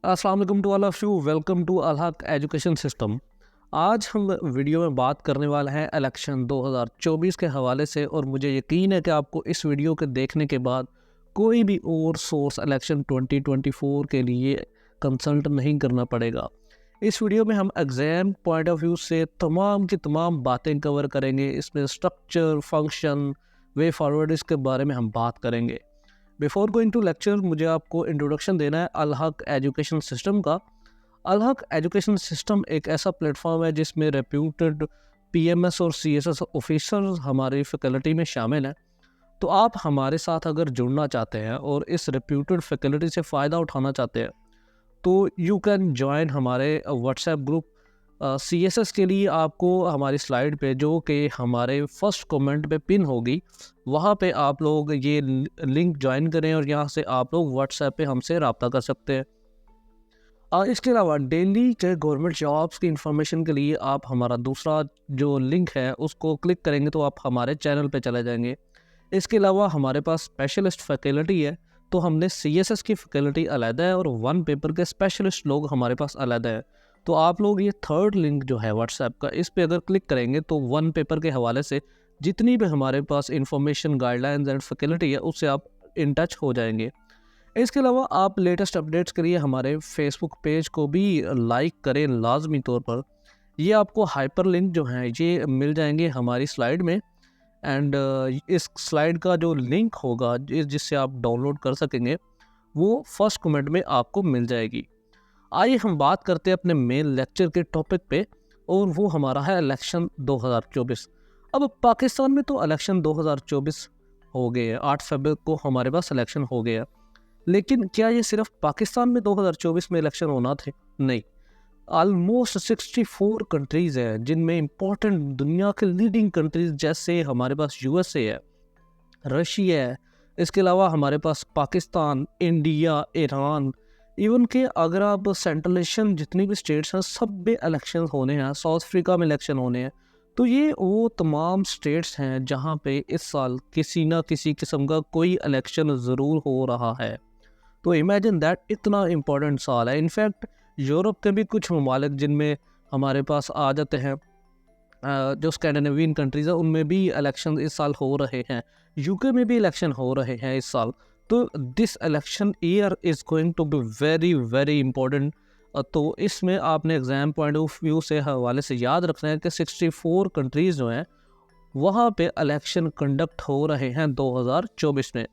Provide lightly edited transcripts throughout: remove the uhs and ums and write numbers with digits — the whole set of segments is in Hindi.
अस्सलाम वालेकुम to all of you. Welcome to Al Haq education system. आज हम वीडियो में बात करने वाले हैं इलेक्शन 2024 के हवाले से, और मुझे यकीन है कि आपको इस वीडियो के देखने के बाद कोई भी और सोर्स इलेक्शन 2024 के लिए कंसल्ट नहीं करना पड़ेगा। इस वीडियो में हम एग्ज़ाम पॉइंट ऑफ व्यू से तमाम की तमाम बातें कवर करेंगे। इसमें स्ट्रक्चर, फंक्शन, वे फॉरवर्ड, इसके बारे में हम बात करेंगे। बिफोर गोइंग टू लेक्चर, मुझे आपको इंट्रोडक्शन देना है अल हक एजुकेशन सिस्टम का। अल हक एजुकेशन सिस्टम एक ऐसा प्लेटफॉर्म है जिसमें रेप्यूटेड पीएमएस और सीएसएस ऑफिसर्स हमारी फैकल्टी में शामिल हैं। तो आप हमारे साथ अगर जुड़ना चाहते हैं और इस रेप्यूटेड फैकल्टी से फ़ायदा उठाना चाहते हैं तो यू कैन ज्वाइन हमारे व्हाट्सएप ग्रुप। CSS के लिए आपको हमारी स्लाइड पे, जो कि हमारे फर्स्ट कमेंट पे पिन होगी, वहाँ पे आप लोग ये लिंक ज्वाइन करें और यहाँ से आप लोग व्हाट्सएप पे हमसे रब्ता कर सकते हैं। इसके अलावा डेली के गवर्नमेंट जॉब्स की इंफॉर्मेशन के लिए आप हमारा दूसरा जो लिंक है उसको क्लिक करेंगे तो आप हमारे चैनल पे चले जाएंगे। इसके अलावा हमारे पास स्पेशलिस्ट फैकल्टी है, तो हमने CSS की फैकल्टी अलग है और वन पेपर के स्पेशलिस्ट लोग हमारे पास अलग है। तो आप लोग ये थर्ड लिंक जो है व्हाट्सएप का, इस पे अगर क्लिक करेंगे तो वन पेपर के हवाले से जितनी भी हमारे पास इंफॉर्मेशन, गाइडलाइंस एंड फैकल्टी है उससे आप इन टच हो जाएंगे। इसके अलावा आप लेटेस्ट अपडेट्स के लिए हमारे फेसबुक पेज को भी लाइक करें लाजमी तौर पर। ये आपको हाइपर लिंक जो है ये मिल जाएंगे हमारी स्लाइड में, एंड इस स्लाइड का जो लिंक होगा जिससे आप डाउनलोड कर सकेंगे वो फर्स्ट कमेंट में आपको मिल जाएगी। आइए हम बात करते हैं अपने मेन लेक्चर के टॉपिक पे, और वो हमारा है इलेक्शन 2024। अब पाकिस्तान में तो इलेक्शन 2024 हो गए हैं, 8 फरवरी को हमारे पास इलेक्शन हो गया। लेकिन क्या ये सिर्फ पाकिस्तान में 2024 में इलेक्शन होना थे? नहीं, ऑलमोस्ट 64 कंट्रीज़ हैं जिनमें इम्पोर्टेंट दुनिया के लीडिंग कंट्रीज़ जैसे हमारे पास USA है, रशिया है, इसके अलावा हमारे पास पाकिस्तान, इंडिया, ईरान, इवन के अगर आप सेंट्रल एशियन जितनी भी स्टेट्स हैं सब में इलेक्शन होने हैं, साउथ अफ्रीका में इलेक्शन होने हैं। तो ये वो तमाम स्टेट्स हैं जहाँ पे इस साल किसी ना किसी किस्म का कोई इलेक्शन ज़रूर हो रहा है। तो इमेजिन दैट, इतना इम्पोर्टेंट साल है। इनफैक्ट यूरोप के भी कुछ ममालिक जिनमें हमारे पास आ जाते हैं, जो स्कैंडिनेवियन कंट्रीज़ है, उनमें भी इलेक्शन इस साल हो रहे हैं। UK में भी इलेक्शन हो रहे हैं इस साल। तो this election year is going to be very very important. तो इसमें आपने एग्ज़ाम पॉइंट ऑफ व्यू से हवाले से याद रखना है कि 64 कंट्रीज़ जो हैं वहाँ पे इलेक्शन कंडक्ट हो रहे हैं 2024 में।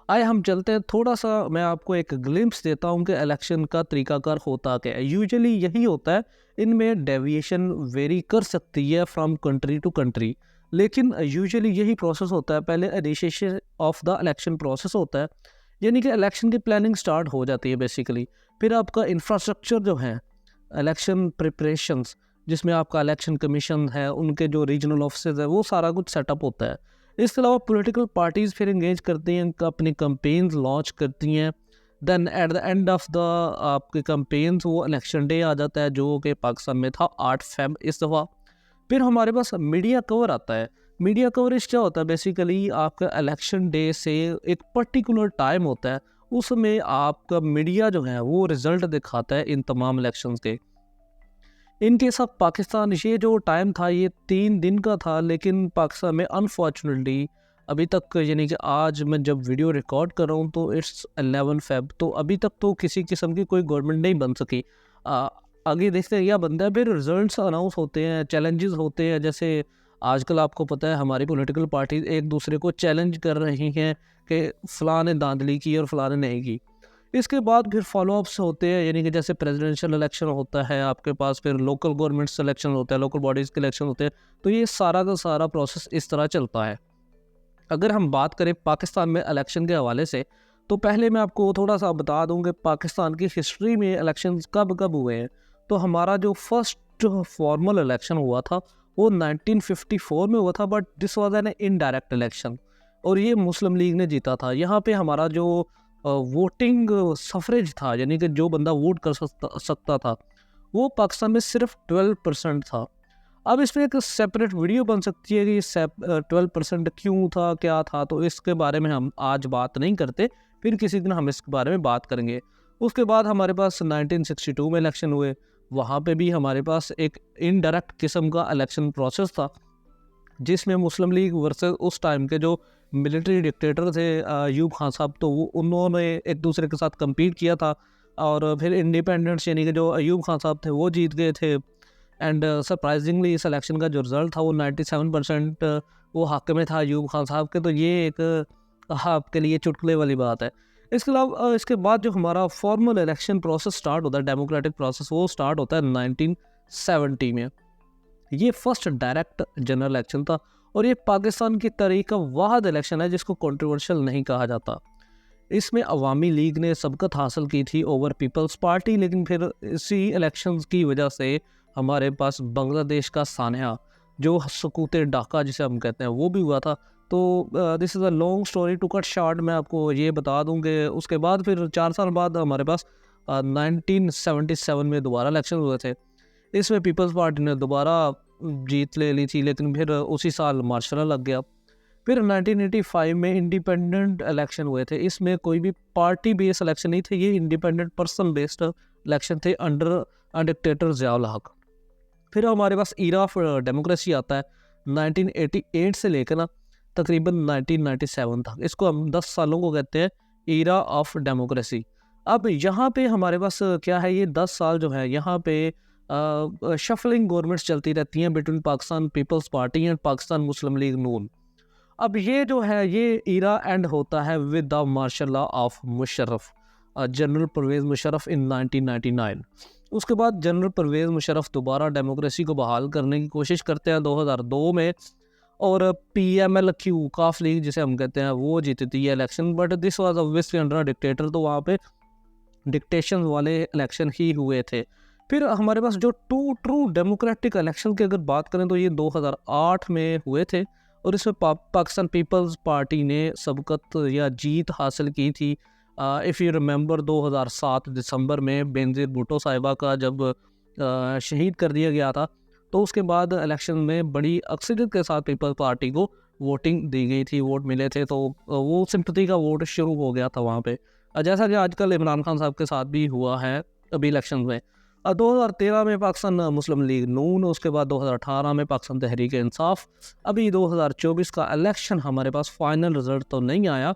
आइए हम चलते हैं, थोड़ा सा मैं आपको एक ग्लिम्स देता हूँ कि इलेक्शन का तरीकाकार होता क्या है। यूजुअली यही होता है, इनमें डेविएशन वेरी कर सकती है फ्रॉम कंट्री टू कंट्री, लेकिन यूजुअली यही प्रोसेस होता है। पहले initiation of the election process होता है, यानी कि इलेक्शन की प्लानिंग स्टार्ट हो जाती है बेसिकली। फिर आपका इंफ्रास्ट्रक्चर जो है, इलेक्शन प्रिपरेशंस, जिसमें आपका इलेक्शन कमीशन है, उनके जो रीजनल ऑफिस है, वो सारा कुछ सेटअप होता है। इसके अलावा पॉलिटिकल पार्टीज़ फिर इंगेज करती हैं, अपनी कंपेन्स लॉन्च करती हैं। Then at the end of the आपके कंपेन्स वो इलेक्शन डे आ जाता है, जो कि पाकिस्तान में था 8 फेब इस दफ़ा। फिर हमारे पास मीडिया कवर आता है। मीडिया कवरेज क्या होता है? बेसिकली आपका इलेक्शन डे से एक पर्टिकुलर टाइम होता है, उसमें आपका मीडिया जो है वो रिज़ल्ट दिखाता है इन तमाम इलेक्शंस के। इन केस ऑफ पाकिस्तान ये जो टाइम था ये 3 दिन का था, लेकिन पाकिस्तान में अनफॉर्चुनेटली अभी तक, यानी कि आज मैं जब वीडियो रिकॉर्ड कर रहा हूँ तो इट्स 11 फेब, तो अभी तक तो किसी किस्म की कोई गवर्नमेंट नहीं बन सकी। आगे देखते हैं क्या बनता है। फिर रिजल्ट्स अनाउंस होते हैं, चैलेंजेस होते हैं। जैसे आजकल आपको पता है हमारी पॉलिटिकल पार्टी एक दूसरे को चैलेंज कर रही हैं कि फ़लाँ ने धांधली की और फ़लाँ ने नहीं की। इसके बाद फिर फॉलोअप्स होते हैं, यानी कि जैसे प्रेसिडेंशियल इलेक्शन होता है आपके पास, फिर लोकल गवर्नमेंट इलेक्शन होता है, लोकल बॉडीज़ के इलेक्शन होते हैं। तो ये सारा का सारा प्रोसेस इस तरह चलता है। अगर हम बात करें पाकिस्तान में इलेक्शन के हवाले से, तो पहले मैं आपको थोड़ा सा बता दूं कि पाकिस्तान की हिस्ट्री में इलेक्शन कब कब हुए हैं। तो हमारा जो फर्स्ट फॉर्मल इलेक्शन हुआ था वो 1954 में हुआ था, but this was an indirect election, और ये मुस्लिम लीग ने जीता था। यहाँ पे हमारा जो वोटिंग सफरेज था, यानी कि जो बंदा वोट कर सकता था, वो पाकिस्तान में सिर्फ 12% था। अब इसमें एक सेपरेट वीडियो बन सकती है कि ये 12% क्यों था, क्या था, तो इसके बारे में हम आज बात नहीं करते, फिर किसी दिन हम इसके बारे में बात करेंगे। उसके बाद हमारे पास 1962 में इलेक्शन हुए, वहाँ पे भी हमारे पास एक इनडायरेक्ट किस्म का इलेक्शन प्रोसेस था, जिसमें मुस्लिम लीग वर्सेस उस टाइम के जो मिलिट्री डिक्टेटर थे अयूब खान साहब, तो वो उन्होंने एक दूसरे के साथ कम्पीट किया था। और फिर इंडिपेंडेंट्स यानी कि जो अयूब खान साहब थे वो जीत गए थे। एंड सरप्राइजिंगली इस इलेक्शन का जो रिज़ल्ट था वो 97% वो हक़ में था अयूब खान साहब के। तो ये एक आपके लिए चुटकुले वाली बात है। इसके अलावा इसके बाद जो हमारा फॉर्मल इलेक्शन प्रोसेस स्टार्ट होता है, डेमोक्रेटिक प्रोसेस, वो स्टार्ट होता है 1970 में। ये फर्स्ट डायरेक्ट जनरल इलेक्शन था और ये पाकिस्तान की तारीख का वाहिद इलेक्शन है जिसको कंट्रोवर्शियल नहीं कहा जाता। इसमें अवामी लीग ने सबकत हासिल की थी ओवर पीपल्स पार्टी, लेकिन फिर इसी इलेक्शंस की वजह से हमारे पास बांग्लादेश का सान्या, जो सकूत डाका जिसे हम कहते हैं, वो भी हुआ था। तो this is a long story to cut short. मैं आपको ये बता दूं कि उसके बाद फिर 4 साल बाद हमारे पास 1977 में दोबारा इलेक्शन हुए थे। इसमें पीपल्स पार्टी ने दोबारा जीत ले ली थी, लेकिन फिर उसी साल मार्शल लॉ लग गया। फिर 1985 में इंडिपेंडेंट इलेक्शन हुए थे। इसमें कोई भी पार्टी बेस्ड इलेक्शन नहीं थे, ये इंडिपेंडेंट पर्सन बेस्ड इलेक्शन थे अंडर डिक्टेटर ज़ियाउल हक। फिर हमारे पास ईरा ऑफ डेमोक्रेसी आता है 1988 से लेकर ना तकरीबन 1997 तक। इसको हम 10 सालों को कहते हैं ईरा ऑफ डेमोक्रेसी। अब यहाँ पे हमारे पास क्या है, ये 10 साल जो है यहाँ पे शफलिंग गवर्नमेंट्स चलती रहती हैं बिटवीन पाकिस्तान पीपल्स पार्टी एंड पाकिस्तान मुस्लिम लीग नून। अब ये जो है ये ईरा एंड होता है with the martial law of Musharraf, general Pervez Musharraf in 1999। उसके बाद जनरल परवेज़ मुशर्रफ दोबारा डेमोक्रेसी को बहाल करने की कोशिश करते हैं 2002 में, और PMLQ काफ लीग जिसे हम कहते हैं वो जीतती है election. But this was obviously under dictator, तो वहाँ पे डिक्टेशन वाले इलेक्शन ही हुए थे। फिर हमारे पास जो ट्रू डेमोक्रेटिक इलेक्शन की अगर बात करें तो ये 2008 में हुए थे, और इसमें पाकिस्तान पीपल्स पार्टी ने सबकत या जीत हासिल की थी। इफ़ यू रिमेंबर 2007 दिसंबर में बेनज़ीर भुट्टो साहिबा का जब शहीद कर दिया गया था, तो उसके बाद इलेक्शन में बड़ी अक्सरियत के साथ पीपल्स पार्टी को वोटिंग दी गई थी, वोट मिले थे, तो वो सिंपैथी का वोट शुरू हो गया था वहाँ पे। जैसा कि आजकल इमरान खान साहब के साथ भी हुआ है अभी इलेक्शन में। 2013 में पाकिस्तान मुस्लिम लीग नून, उसके बाद 2018 में पाकिस्तान तहरीक इंसाफ। अभी 2024 का इलेक्शन हमारे पास फाइनल रिजल्ट तो नहीं आया,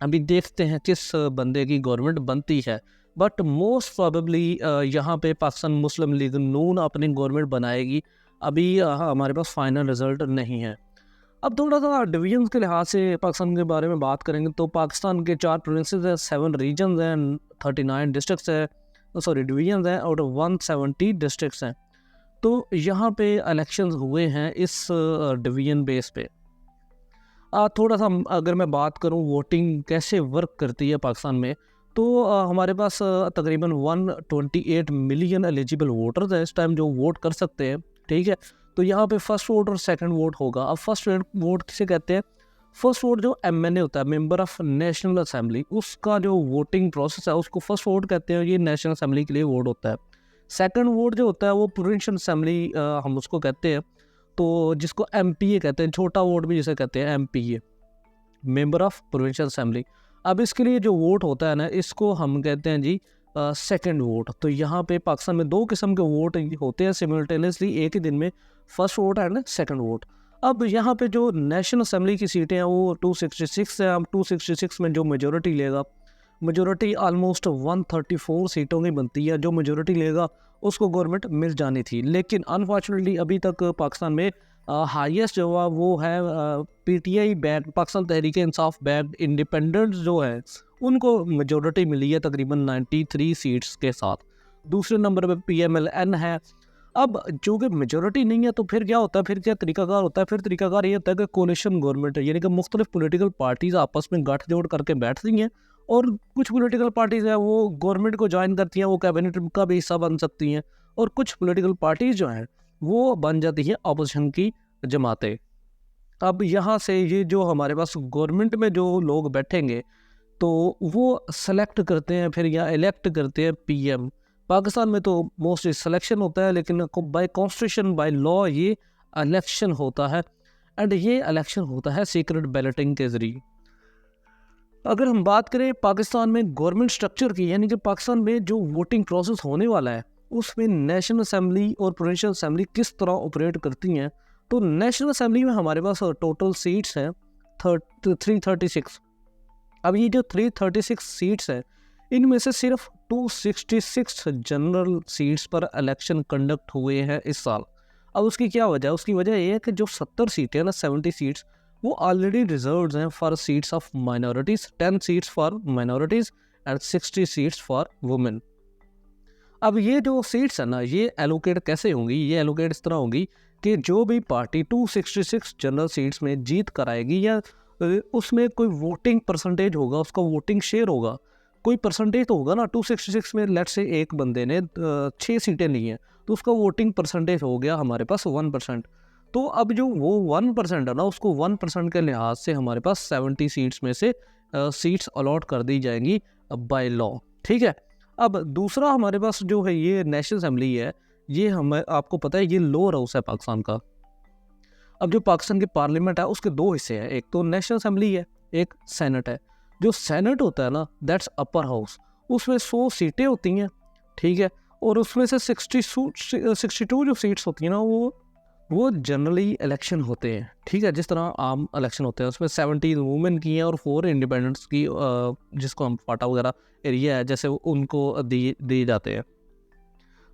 अभी देखते हैं किस बंदे की गवर्नमेंट बनती है। बट मोस्ट प्रोबेबली यहाँ पे पाकिस्तान मुस्लिम लीग नून अपनी गवर्नमेंट बनाएगी। अभी हमारे पास फाइनल रिजल्ट नहीं है। अब थोड़ा सा डिवीजन के लिहाज से पाकिस्तान के बारे में बात करेंगे तो पाकिस्तान के 4 प्रोविंसेस हैं, 7 रीजन्स हैं, 39 डिस्ट्रिक्ट्स हैं, सॉरी डिवीजन हैं, और 170 डिस्ट्रिक्ट्स हैं। तो यहाँ पे इलेक्शंस हुए हैं इस डिवीजन बेस पे। थोड़ा सा अगर मैं बात करूँ वोटिंग कैसे वर्क करती है पाकिस्तान में, तो हमारे पास तकरीबन 128 मिलियन एलिजिबल वोटर्स हैं इस टाइम जो वोट कर सकते हैं, ठीक है। तो यहाँ पे फर्स्ट वोट और सेकंड वोट होगा। अब फर्स्ट वोट किसे कहते हैं? फर्स्ट वोट जो MNA होता है, मेंबर ऑफ नेशनल असेंबली, उसका जो वोटिंग प्रोसेस है उसको फर्स्ट वोट कहते हैं। ये नेशनल असेंबली के लिए वोट होता है। सेकंड वोट जो होता है वो प्रोविंशियल असेंबली हम उसको कहते हैं, तो जिसको MPA कहते हैं। छोटा वोट भी जिसे कहते हैं MPA, member of provincial assembly. अब इसके लिए जो वोट होता है ना, इसको हम कहते हैं जी सेकंड वोट। तो यहाँ पे पाकिस्तान में 2 किस्म के वोट होते हैं सिमिल्टेनियसली एक ही दिन में, first vote and second vote. अब यहाँ पे जो नेशनल असेंबली की सीटें हैं वो 266 है। अब 266 में जो मेजोरिटी लेगा, मेजोरिटी ऑलमोस्ट 134 सीटों की बनती है, जो मेजोरिटी लेगा उसको गवर्नमेंट मिल जानी थी। लेकिन अनफॉर्चुनेटली अभी तक पाकिस्तान में हाईएस्ट जो है वो है PTI back, Pakistan Tehreek Insaf back independents जो है उनको मेजोरिटी मिली है तकरीबन 93 सीट्स के साथ। दूसरे नंबर पे PMLN है। अब जो कि मेजोरिटी नहीं है तो फिर क्या होता है, फिर क्या तरीकाकार होता है? फिर तरीकाकार ये होता है कि कोलिशन गवर्नमेंट है, यानी कि मुख्तलिफ पोलिटिकल पार्टीज़ आपस में गठजोड़ करके बैठती हैं, और कुछ पोलिटिकल पार्टीज़ हैं वो गवर्नमेंट को ज्वाइन करती हैं, वो कैबिनेट का भी हिस्सा बन सकती हैं, और कुछ पोलिटिकल पार्टीज़ जो हैं वो बन जाती है अपोजिशन की जमातें। अब यहाँ से ये जो हमारे पास गवर्नमेंट में जो लोग बैठेंगे तो वो सेलेक्ट करते हैं फिर या इलेक्ट करते हैं PM। पाकिस्तान में तो मोस्टली सिलेक्शन होता है, लेकिन बाय कॉन्स्टिट्यूशन बाय लॉ ये इलेक्शन होता है, एंड ये इलेक्शन होता है सीक्रेट बैलेटिंग के ज़रिए। अगर हम बात करें पाकिस्तान में गवर्नमेंट स्ट्रक्चर की, यानी कि पाकिस्तान में जो वोटिंग प्रोसेस होने वाला है उसमें नेशनल असेंबली और प्रोविंशियल असेंबली किस तरह ऑपरेट करती हैं, तो नेशनल असेंबली में हमारे पास टोटल सीट्स हैं 336। अब ये जो 336 सीट्स हैं इनमें से सिर्फ 266 जनरल सीट्स पर इलेक्शन कंडक्ट हुए हैं इस साल। अब उसकी क्या वजह है? उसकी वजह ये है कि जो 70 सीटें हैं ना, 70 सीट्स, वो ऑलरेडी रिजर्व्ड हैं for seats of minorities, 10 seats for minorities and 60 seats for women. अब ये जो सीट्स है ना, ये एलोकेट कैसे होंगी? ये एलोकेट इस तरह होंगी कि जो भी पार्टी 266 जनरल सीट्स में जीत कर आएगी या उसमें कोई वोटिंग परसेंटेज होगा, उसका वोटिंग शेयर होगा, कोई परसेंटेज तो होगा ना। 266 में लेट्स से एक बंदे ने 6 सीटें ली हैं तो उसका वोटिंग परसेंटेज हो गया हमारे पास 1%। तो अब जो वो 1% है ना, उसको 1% के लिहाज से हमारे पास 70 सीट्स में से सीट्स अलॉट कर दी जाएंगी बाय लॉ। ठीक है। अब दूसरा हमारे पास जो है ये नेशनल असेंबली है, ये हमें आपको पता है ये लोअर हाउस है पाकिस्तान का। अब जो पाकिस्तान की पार्लियामेंट है उसके दो हिस्से हैं, एक तो नेशनल असेंबली है, एक सेनेट है। जो सेनेट होता है ना, दैट्स अपर हाउस, उसमें 100 सीटें होती हैं। ठीक है। और उसमें से 62 जो सीट्स होती हैं ना, वो जनरली इलेक्शन होते हैं। ठीक है। जिस तरह आम इलेक्शन होते हैं उसमें 70 वुमेन की हैं और 4 इंडिपेंडेंट्स की, जिसको हम फाटा वगैरह एरिया है जैसे उनको दिए जाते हैं।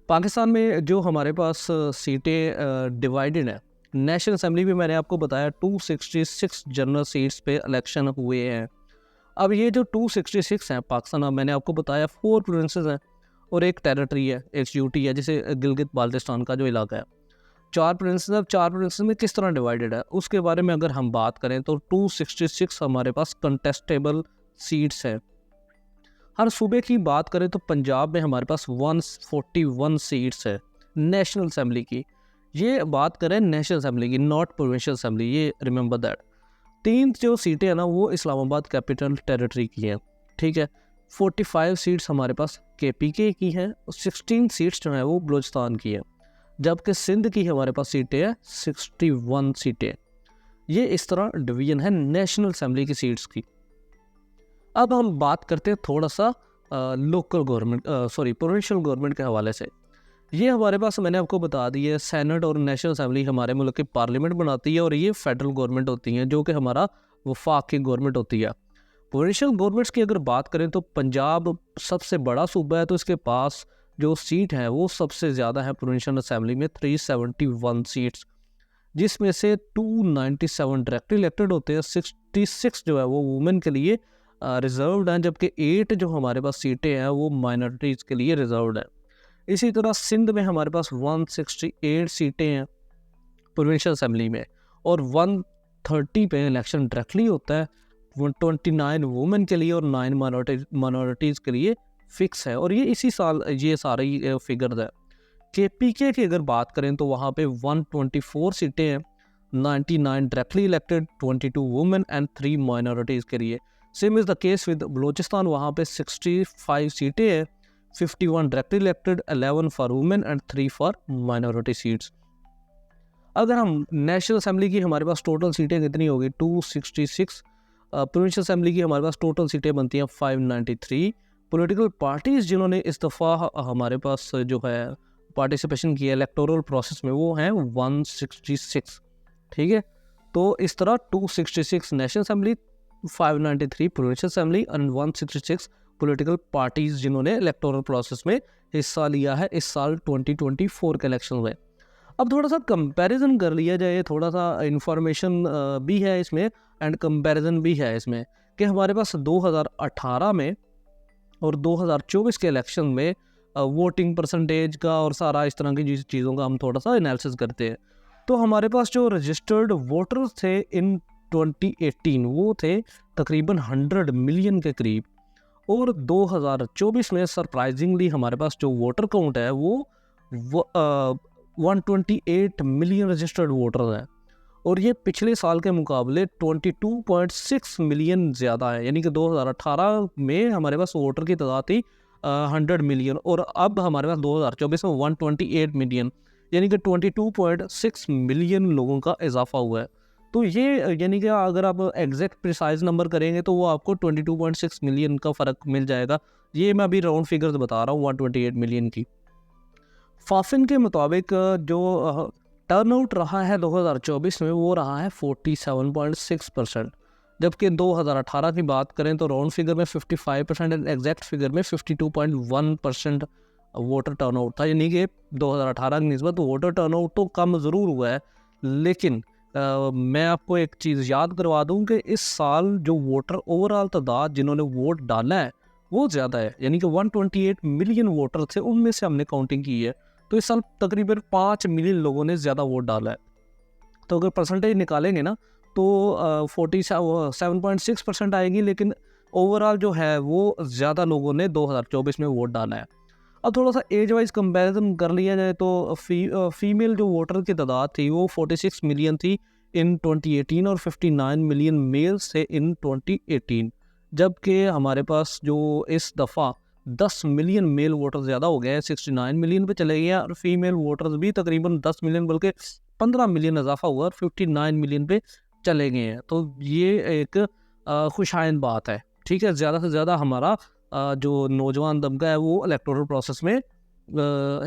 पाकिस्तान में जो हमारे पास सीटें डिवाइडेड है, नेशनल असेंबली में मैंने आपको बताया 266 जनरल सीट्स पे इलेक्शन हुए हैं। अब ये जो 266 हैं पाकिस्तान, अब मैंने आपको बताया 4 प्रोविंसेस हैं और एक टेरिटरी है, एक यूटी है, जैसे गिलगित बाल्टिस्तान का जो इलाका है। 4 प्रोविंसेस। अब 4 प्रोविंसेस में किस तरह डिवाइडेड है उसके बारे में अगर हम बात करें तो 266 हमारे पास कंटेस्टेबल सीट्स हैं। हर सूबे की बात करें तो पंजाब में हमारे पास 141 सीट्स है नेशनल असेंबली की। ये बात करें नेशनल असेंबली की, नॉट प्रोविंशियल असेंबली, ये रिमेंबर दैट। 3 जो सीटें हैं ना वो इस्लामाबाद कैपिटल टेरिटरी की हैं। ठीक है। 45 सीट्स हमारे पास KPK की हैं और 16 सीट्स जो हैं वो बलूचिस्तान की हैं, जबकि सिंध की हमारे पास सीटें हैं 61 सीटें। ये इस तरह डिवीजन है नेशनल असेंबली की सीट्स की। अब हम बात करते हैं थोड़ा सा लोकल गवर्नमेंट, प्रोविंशियल गवर्नमेंट के हवाले से। ये हमारे पास मैंने आपको बता दी है, सेनेट और नेशनल असेंबली हमारे मुल्क की पार्लियामेंट बनाती है और ये फेडरल गवर्नमेंट होती है जो कि हमारा वफाक की गवर्नमेंट होती है। प्रोविंशियल गवर्नमेंट्स की अगर बात करें तो पंजाब सबसे बड़ा सूबा है, तो इसके पास जो सीट है वो सबसे ज़्यादा है प्रोविंशियल असेंबली में, 371 सीट्स, जिसमें से 297 डायरेक्ट इलेक्टेड होते हैं, 66 जो है वो वुमेन के लिए रिजर्व्ड हैं, जबकि 8 जो हमारे पास सीटें हैं वो माइनॉरिटीज़ के लिए रिजर्व्ड हैं। इसी तरह सिंध में हमारे पास 168 सीटें हैं प्रोविंशियल असेंबली में और 130 पे इलेक्शन डायरेक्टली होता है। 29 वुमेन के लिए और 9 माइनॉरिटीज़ के लिए फिक्स है, और ये इसी साल ये सारी फिगर है। KPK की अगर बात करें तो वहाँ पे 124 सीटें हैं, 99 directly elected, 22 women and 3 minorities के लिए। Same is the case with Balochistan, वहाँ पे 65 सीटें हैं, 51 directly elected, 11 for women and 3 for minority seats. अगर हम नेशनल असेंबली की हमारे पास टोटल सीटें कितनी होगी? 266। प्रोविंशियल असेंबली की हमारे पास टोटल सीटें बनती हैं 593। पॉलिटिकल पार्टीज़ जिन्होंने इस दफ़ा हमारे पास जो है पार्टिसिपेशन किया इलेक्टोरल प्रोसेस में, वो हैं 166। ठीक है। तो इस तरह 266 national assembly, 593 provincial assembly and 166 political parties जिन्होंने इलेक्टोरल प्रोसेस में हिस्सा लिया है इस साल 2024 के इलेक्शन में। अब थोड़ा सा कंपैरिजन कर लिया जाए, थोड़ा सा इंफॉर्मेशन भी है इसमें एंड कंपैरिजन भी है इसमें, कि हमारे पास 2018 में और 2024 के इलेक्शन में वोटिंग परसेंटेज का और सारा इस तरह की चीज़ों का हम थोड़ा सा एनालिसिस करते हैं। तो हमारे पास जो रजिस्टर्ड वोटर्स थे इन 2018 वो थे तकरीबन 100 मिलियन के करीब, और 2024 में सरप्राइजिंगली हमारे पास जो वोटर काउंट है वो 128 मिलियन रजिस्टर्ड वोटर हैं, और ये पिछले साल के मुकाबले 22.6 मिलियन ज़्यादा है। यानी कि 2018 में हमारे पास वोटर की तादाद थी 100 मिलियन, और अब हमारे पास 2024 में 128 मिलियन, यानी कि 22.6 मिलियन लोगों का इजाफा हुआ है। तो तो ये यानी कि अगर आप एग्जैक्ट प्रिसाइज नंबर करेंगे तो वो आपको 22.6 मिलियन का फ़र्क मिल जाएगा। ये मैं अभी राउंड फिगर्स बता रहा हूँ 128 मिलियन की। फाफिन के मुताबिक जो टर्नआउट रहा है 2024 में वो रहा है 47.6%, जबकि 2018 की बात करें तो राउंड फिगर में 55% एंड एग्जैक्ट फिगर में 52.1% वोटर टर्नआउट था। यानी कि 2018 की निस्बत वोटर टर्नआउट तो कम ज़रूर हुआ है, लेकिन मैं आपको एक चीज़ याद करवा दूं कि इस साल जो वोटर ओवरऑल तादाद जिन्होंने वोट डाला है वो ज़्यादा है। यानी कि 128 मिलियन वोटर थे, उनमें से हमने काउंटिंग की है तो इस साल तकरीबन 5 मिलियन लोगों ने ज़्यादा वोट डाला है। तो अगर परसेंटेज निकालेंगे ना तो 47.6% आएगी, लेकिन ओवरऑल जो है वो ज़्यादा लोगों ने 2024 में वोट डाला है। अब थोड़ा सा एज वाइज कंपैरिजन कर लिया जाए तो फीमेल जो वोटर की तादाद थी वो 46 मिलियन थी इन 2018 और 59 मिलियन मेल्स थे इन 2018, जबकि हमारे पास जो इस दफ़ा 10 मिलियन मेल वोटर ज़्यादा हो गए हैं, 69 मिलियन पे चले गए हैं, और फीमेल वोटर्स भी तकरीबन 10 मिलियन बल्कि 15 मिलियन इजाफा हुआ और 59 मिलियन पे चले गए हैं। तो ये एक खुशाइन बात है। ठीक है, ज़्यादा से ज़्यादा हमारा जो नौजवान तबका है वो इलेक्टोरल प्रोसेस में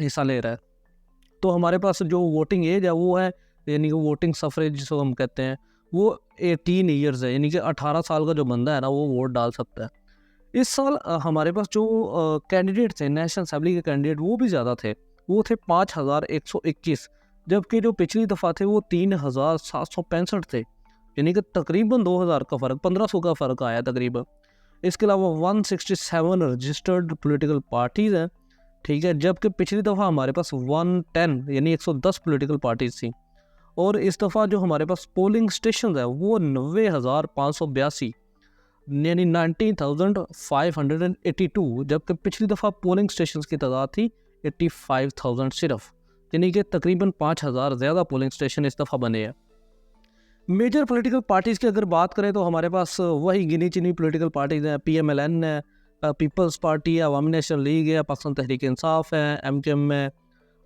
हिस्सा ले रहा है। तो हमारे पास जो वोटिंग एज है वो है, यानी कि वोटिंग सफरेज जिसको हम कहते हैं, वो 18 ईयर्स है, यानी कि 18 साल का जो बंदा है ना वो वोट डाल सकता है। इस साल हमारे पास जो कैंडिडेट थे नेशनल असेंबली के कैंडिडेट वो भी ज़्यादा थे, वो थे 5121, जबकि जो पिछली दफ़ा थे वो 3765 थे, यानी कि तकरीबन 2000 का फ़र्क, 1500 का फ़र्क आया तकरीबन। इसके अलावा 167 रजिस्टर्ड पॉलिटिकल पार्टीज़ हैं, ठीक है, जबकि पिछली दफ़ा हमारे पास 110 यानी 110 पॉलिटिकल पार्टीज़ थी। और इस दफ़ा जो हमारे पास पोलिंग स्टेशन है वो 90,582 यानी 19,582, जबकि पिछली दफ़ा पोलिंग स्टेशन की तादाद थी 85,000 सिर्फ, यानी कि तकरीबन 5,000 ज़्यादा पोलिंग स्टेशन इस दफ़ा बने हैं। मेजर पॉलिटिकल पार्टीज़ की अगर बात करें तो हमारे पास वही गिनी चुनी पॉलिटिकल पार्टीज़ हैं। PMLN है, पीपल्स पार्टी है, अवामी नेशनल लीग है, पाकिस्तान तहरीक इंसाफ है, MKM है,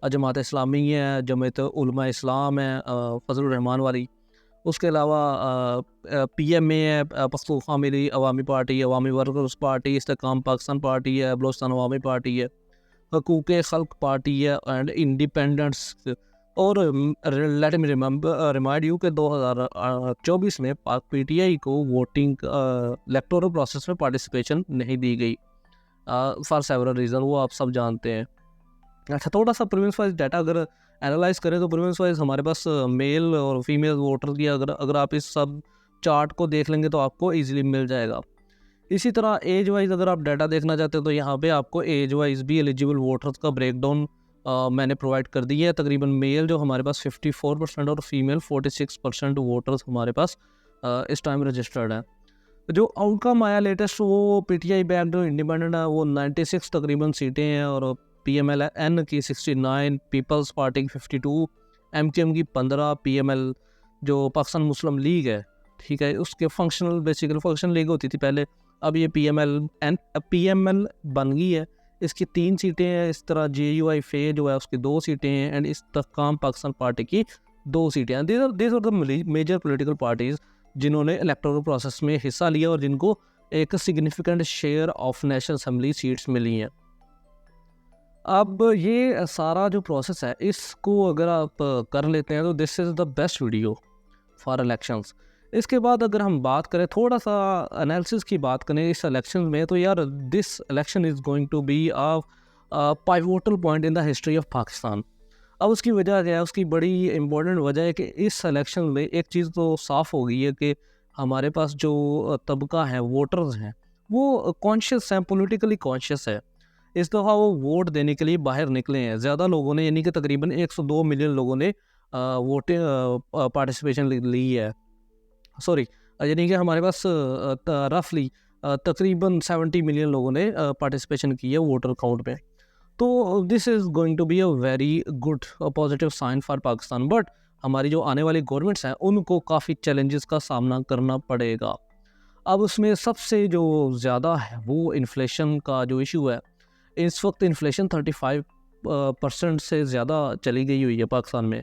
जमात इस्लामी है, जमात उलमा इस्लाम है, फजल रहमान वाली। उसके अलावा PMA है, पख्तूनख्वा मिली अवामी पार्टी, अवामी वर्कर्स पार्टी, इस्तेकाम पाकिस्तान पार्टी है, बलोचिस्तान अवामी पार्टी है, हकूक़ खल्क पार्टी है एंड इंडिपेंडेंस। और लेट मी रिमाइंड यू कि 2024 में पाक PTI को वोटिंग इलेक्टोरल प्रोसेस में पार्टिसिपेशन नहीं दी गई फॉर सेवरल रीज़न, वो आप सब जानते हैं। अच्छा, थोड़ा सा प्रोविंस वाइज डाटा अगर एनालाइज करें तो प्रोविंस वाइज हमारे पास मेल और फीमेल वोटर की अगर आप इस सब चार्ट को देख लेंगे तो आपको ईजिली मिल जाएगा। इसी तरह एज वाइज अगर आप डाटा देखना चाहते हैं तो यहाँ पे आपको एज वाइज भी एलिजिबल वोटर्स का ब्रेकडाउन मैंने प्रोवाइड कर दी है। तकरीबन मेल जो हमारे पास 54% और फीमेल 46% वोटर्स हमारे पास इस टाइम रजिस्टर्ड हैं। जो आउटकम आया लेटेस्ट वो PTI बैक्ड इंडिपेंडेंट है, वो 96 तकरीबन सीटें हैं, और PMLN की 69, पीपल्स पार्टी की 52, MKM की 15, PML जो पाकिस्तान मुस्लिम लीग है, ठीक है, उसके फंक्शनल बेसिकली फंक्शनल लीग होती थी पहले, अब ये PML बन गई है, इसकी 3 सीटें हैं। इस तरह JUI फे जो है उसकी 2 सीटें हैं, एंड इस्तेकाम पाकिस्तान पार्टी की 2 सीटें हैं। These are the major political parties जिन्होंने इलेक्टोरल प्रोसेस में हिस्सा लिया और जिनको एक significant share of national assembly seats मिली हैं। अब ये सारा जो प्रोसेस है इसको अगर आप कर लेते हैं तो this is the best video for elections. इसके बाद अगर हम बात करें थोड़ा सा एनालिसिस की बात करें इस इलेक्शन में, तो यार this election is going to be a pivotal point in the history of Pakistan. अब उसकी वजह क्या है? उसकी बड़ी इम्पोर्टेंट वजह है कि इस इलेक्शन में एक चीज़ तो साफ़ हो गई है कि हमारे पास जो तबका है, वोटर्स हैं, वो कॉन्शियस हैं, पॉलिटिकली कॉन्शियस है। इस दफ़ा वो वोट देने के लिए बाहर निकले हैं ज़्यादा लोगों ने, यानी कि तकरीबन 102 मिलियन लोगों ने वोटिंग पार्टिसिपेशन ली है। सॉरी, यानी कि हमारे पास रफली तकरीबन 70 मिलियन लोगों ने पार्टिसिपेशन की है वोटर काउंट में। तो this is going to be a very good positive sign for Pakistan, but हमारी जो आने वाली गवर्नमेंट्स हैं उनको काफ़ी चैलेंजेस का सामना करना पड़ेगा। अब उसमें सबसे जो ज़्यादा है वो इन्फ्लेशन का जो इशू है। इस वक्त इन्फ्लेशन 35% से ज़्यादा चली गई हुई है पाकिस्तान में,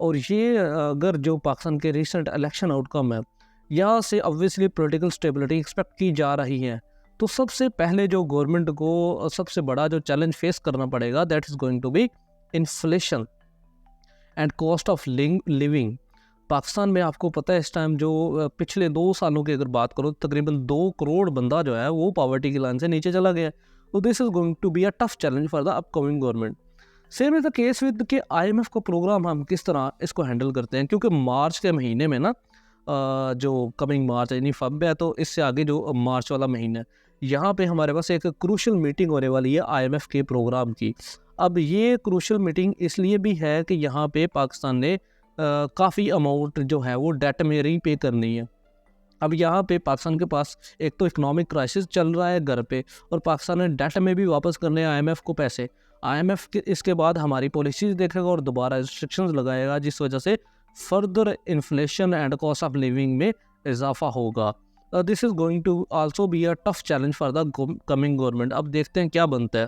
और ये अगर जो पाकिस्तान के रिसेंट इलेक्शन आउटकम है, यहाँ से ऑब्वियसली पॉलिटिकल स्टेबिलिटी एक्सपेक्ट की जा रही है, तो सबसे पहले जो गवर्नमेंट को सबसे बड़ा जो चैलेंज फेस करना पड़ेगा, that is going to be inflation and cost of living. Pakistan में आपको पता है इस टाइम जो पिछले 2 सालों की अगर बात करो, तकरीबन 2 करोड़ बंदा जो है वो पॉवर्टी की लाइन से नीचे चला गया है। तो this is going to be a tough challenge for the upcoming government. Same is the case with के IMF का प्रोग्राम हम किस तरह इसको हैंडल करते हैं, क्योंकि मार्च के महीने में ना जो कमिंग मार्च यानी फब है, तो इससे आगे जो मार्च वाला महीना है, यहाँ पे हमारे पास एक क्रूशल मीटिंग होने वाली है IMF के प्रोग्राम की। अब ये क्रूशल मीटिंग इसलिए भी है कि यहाँ पे पाकिस्तान ने काफ़ी अमाउंट जो है वो डेट में रीपे करनी है। अब यहाँ पे पाकिस्तान के पास एक तो इकोनॉमिक क्राइसिस चल रहा है घर पे, और पाकिस्तान ने डेट में भी वापस करने IMF को पैसे। IMF के इसके बाद हमारी पॉलिसीज देखेगा और दोबारा रिस्ट्रिक्शंस लगाएगा, जिस वजह से further inflation and cost of living में इजाफा होगा। This is going to also be a tough challenge for the coming government. अब देखते हैं क्या बनता है।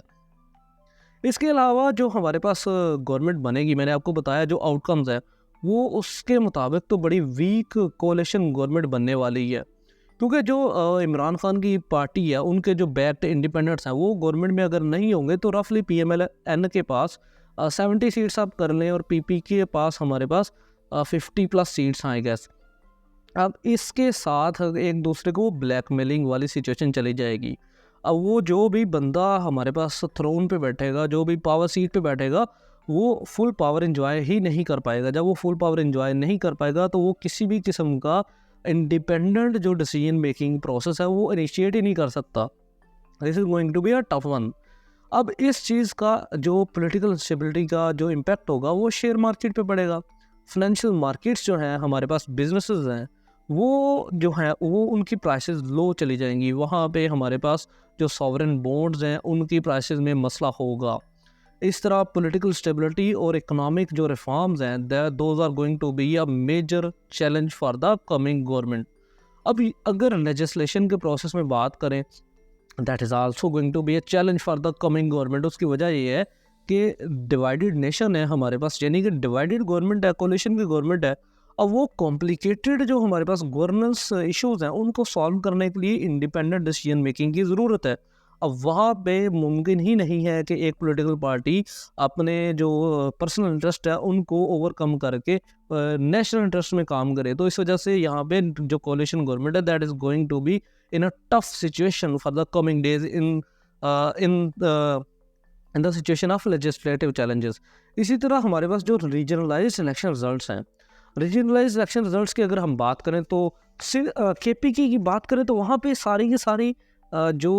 इसके अलावा जो हमारे पास गवर्नमेंट बनेगी, मैंने आपको बताया जो आउटकम्स है वो उसके मुताबिक तो बड़ी वीक कोalition गवर्नमेंट बनने वाली है, क्योंकि जो इमरान खान की पार्टी है उनके जो बैक्ड इंडिपेंडेंट्स हैं वो गवर्नमेंट में अगर नहीं होंगे तो रफली PMLN के पास 70 सीट्स आप कर लें, और PP के पास हमारे पास 50+ सीट्स आई गेस। अब इसके साथ एक दूसरे को ब्लैकमेलिंग वाली सिचुएशन चली जाएगी। अब वो जो भी बंदा हमारे पास थ्रोन पे बैठेगा, जो भी पावर सीट पे बैठेगा, वो फुल पावर एंजॉय ही नहीं कर पाएगा। जब वो फुल पावर एंजॉय नहीं कर पाएगा तो वो किसी भी किस्म का इंडिपेंडेंट जो डिसीजन मेकिंग प्रोसेस है वो इनिशिएट ही नहीं कर सकता। This is going to be a tough one. अब इस चीज़ का जो पॉलिटिकल स्टेबिलिटी का जो इम्पैक्ट होगा वो शेयर मार्केट पे पड़ेगा। फाइनेंशियल मार्केट्स जो हैं हमारे पास, बिजनेसेस हैं, वो जो है वो उनकी प्राइसेस लो चली जाएंगी। वहाँ पे हमारे पास जो सॉवरेन बॉन्ड्स हैं उनकी प्राइसेस में मसला होगा। इस तरह पॉलिटिकल स्टेबिलिटी और इकोनॉमिक जो रिफॉर्म्स हैं, those are going to be a major challenge for the coming government. अब अगर लेजिस्लेशन के प्रोसेस में बात करें, that is also going to be a challenge for the coming government. उसकी वजह ये है कि डिवाइडेड नेशन है हमारे पास, यानी कि डिवाइडेड गवर्नमेंट है, कोलिशन की गवर्नमेंट है। अब वो कॉम्प्लिकेटेड जो हमारे पास गवर्नेंस इश्यूज़ हैं उनको सॉल्व करने के लिए इंडिपेंडेंट डिसीजन मेकिंग की ज़रूरत है। अब वहाँ पे मुमकिन ही नहीं है कि एक पॉलिटिकल पार्टी अपने जो पर्सनल इंटरेस्ट है उनको ओवरकम करके नेशनल इंटरेस्ट में काम करे। तो इस वजह से यहाँ पे जो कोलिशन गवर्नमेंट है that is going to be in a tough situation for the coming days in the situation of legislative challenges. इसी तरह हमारे पास जो रीजनलाइज्ड इलेक्शन रिजल्ट्स हैं, रीजनलाइज्ड इलेक्शन रिजल्ट्स की अगर हम बात करें तो KPK की बात करें तो वहाँ पे सारी की सारी जो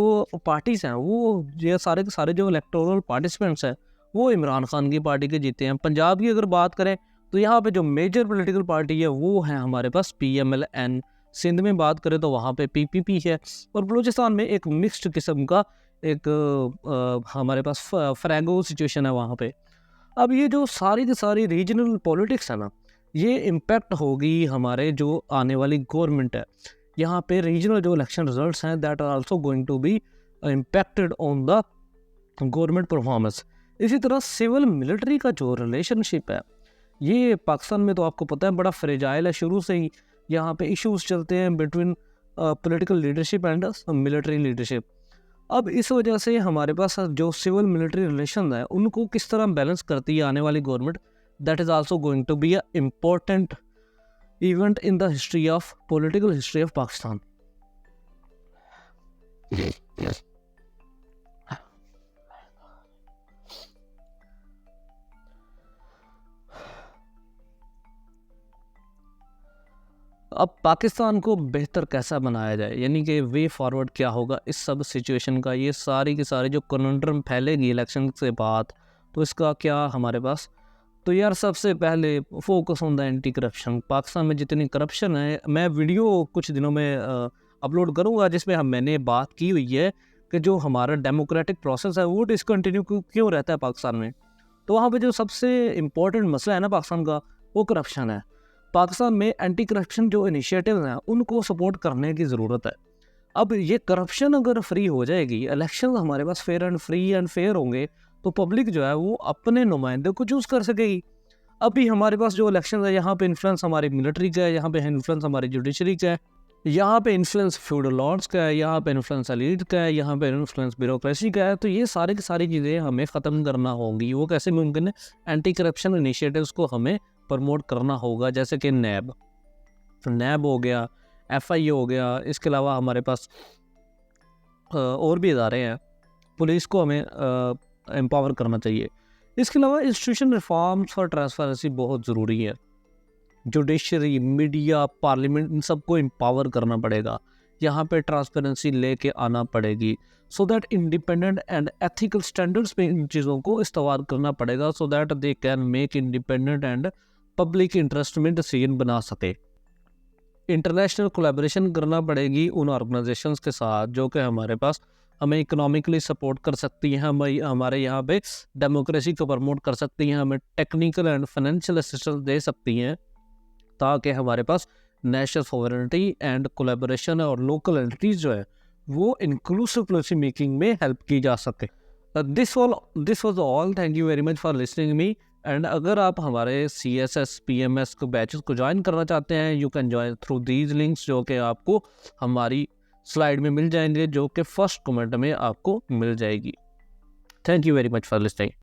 पार्टीज़ हैं वो ये सारे के सारे जो इलेक्टोरल पार्टिसिपेंट्स हैं वो इमरान खान की पार्टी के जीते हैं। पंजाब की अगर बात करें तो यहाँ पे जो मेजर पॉलिटिकल पार्टी है वो है हमारे पास PMLN। सिंध में बात करें तो वहाँ पे PPP है, और बलूचिस्तान में एक मिक्स्ड किस्म का एक हमारे पास फ्रैगो सिचुएशन है वहाँ पे। अब ये जो सारी की सारी रीजनल पॉलिटिक्स है ना, ये इम्पैक्ट होगी हमारे जो आने वाली गवर्नमेंट है। यहाँ पे रीजनल जो इलेक्शन रिजल्ट्स हैं that are also going to be impacted on the government performance. इसी तरह सिविल मिलिट्री का जो रिलेशनशिप है ये पाकिस्तान में तो आपको पता है बड़ा फ्रेजाइल है। शुरू से ही यहाँ पे इश्यूज चलते हैं between political leadership and military leadership. अब इस वजह से हमारे पास जो सिविल मिलिट्री रिलेशन है उनको किस तरह बैलेंस करती है आने वाली government, that is also going to be a important event in the history of political history of Pakistan. अब पाकिस्तान को बेहतर कैसा बनाया जाए, यानी कि वे फॉरवर्ड क्या होगा इस सब सिचुएशन का, ये सारी की सारी जो कन्वर्म फैलेगी इलेक्शन से बाद, तो इसका क्या हमारे पास। तो यार सबसे पहले focus on the anti corruption. Pakistan में जितनी करप्शन है, मैं वीडियो कुछ दिनों में अपलोड करूंगा जिसमें मैंने बात की हुई है कि जो हमारा डेमोक्रेटिक प्रोसेस है वो डिसकंटिन्यू क्यों रहता है पाकिस्तान में। तो वहाँ पे जो सबसे इम्पोर्टेंट मसला है ना पाकिस्तान का, वो करप्शन है। पाकिस्तान में एंटी करप्शन जो इनिशिएटिव हैं उनको सपोर्ट करने की ज़रूरत है। अब ये करप्शन अगर फ्री हो जाएगी, इलेक्शन हमारे पास fair and free and fair होंगे, तो पब्लिक जो है वो अपने नुमाइंदे को चूज़ कर सकेगी। अभी हमारे पास जो इलेक्शन है, यहाँ पे इन्फ्लुएंस हमारी मिलिट्री का है, यहाँ पे इन्फ्लुएंस हमारी जुडिशरी का है, यहाँ पे इन्फ्लुएंस फ्यूडल लॉर्ड्स का है, यहाँ पे इन्फ्लुएंस एलीट का है, यहाँ पे इन्फ्लुएंस ब्यूरोक्रेसी का है। तो ये सारी की सारी चीज़ें हमें ख़त्म करना होंगी। वो कैसे मुमकिन है? एंटी करप्शन इनिशिएटिव्स को हमें प्रमोट करना होगा, जैसे कि नैब हो गया, FIA हो गया, इसके अलावा हमारे पास और भी इदारे हैं। पुलिस को हमें एम्पावर करना चाहिए। इसके अलावा इंस्टीट्यूशन रिफॉर्म्स और ट्रांसपेरेंसी बहुत ज़रूरी है। जुडिशरी, मीडिया, पार्लियामेंट, इन सबको एम्पावर करना पड़ेगा। यहाँ पे ट्रांसपेरेंसी लेके आना पड़ेगी, so that independent and ethical standards पे इन चीज़ों को इस्तेमाल करना पड़ेगा, so that they can make independent and public interest में डिसीजन बना सके। इंटरनेशनल कोलैबोरेशन करना पड़ेगी उन ऑर्गेनाइजेशंस के साथ जो कि हमारे पास हमें इकोनॉमिकली सपोर्ट कर सकती हैं, हमारे यहाँ पे डेमोक्रेसी को प्रमोट कर सकती हैं, हमें टेक्निकल एंड फाइनेंशियल असिस्टेंस दे सकती हैं, ताकि हमारे पास नेशनल सॉवरेनिटी एंड कोलैबोरेशन और लोकल एंटिटीज़ जो है वो इंक्लूसिव पॉलिसी मेकिंग में हेल्प की जा सके। This was all. Thank you very much for listening me. And अगर आप हमारे CSS PMS को बैचेस को ज्वाइन करना चाहते हैं, you can join through these links, जो कि आपको हमारी स्लाइड में मिल जाएंगे, जो कि फर्स्ट कमेंट में आपको मिल जाएगी। Thank you very much for listening.